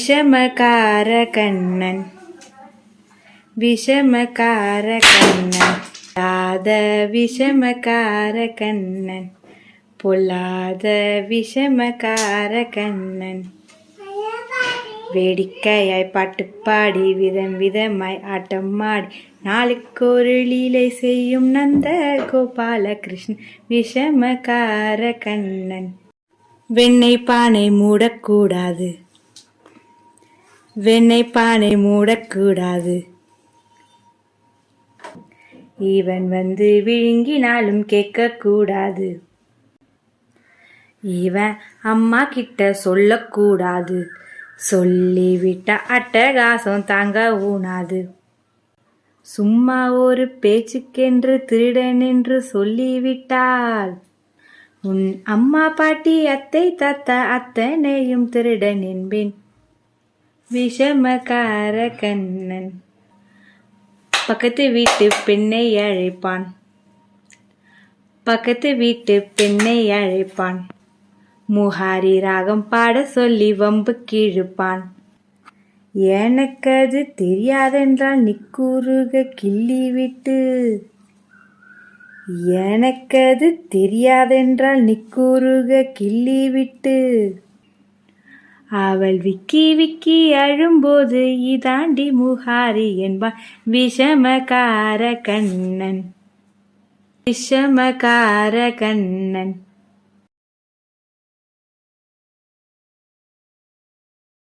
விஷமக்கார கண்ணன் விஷமக்கார கண்ணன் பொல்லாத விஷமக்கார கண்ணன் பொல்லாத விஷமக்கார கண்ணன் வேடிக்கையாய் பாட்டு பாடி விதம் விதமாய் ஆட்டம் ஆடி நாளுக்கொரு லீலை செய்யும் நந்த கோபால கிருஷ்ணன் விஷமக்கார கண்ணன் வெண்ணெய் பானை மூடக்கூடாது வெண்ணெய் பானை மூடக்கூடாது இவன் வந்து விழுங்கினாலும் கேட்கக்கூடாது இவன் அம்மா கிட்ட சொல்லக்கூடாது சொல்லிவிட்ட அட்டகாசம் தாங்க ஊனாது சும்மா ஒரு பேச்சுக்கென்று திருடன் என்று சொல்லிவிட்டால் உன் அம்மா பாட்டி அத்தை தாத்தா அத்தனையும் திருடன் என்பேன் விஷமக்கார கண்ணன் பக்கத்து வீட்டு பெண்ணை அழைப்பான் பக்கத்து வீட்டு பெண்ணை அழைப்பான் முஹாரி ராகம் பாட சொல்லி வம்பு கிழுப்பான் எனக்கு அது தெரியாதென்றால் நிக்கூறுக கிள்ளிவிட்டு எனக்கு அது தெரியாதென்றால் நிக்கூறுக கிள்ளிவிட்டு அவள் விக்கி விக்கி அழும்போது இதாண்டி முஹாரி என்பான் விஷமக்கார கண்ணன் விஷமக்கார கண்ணன்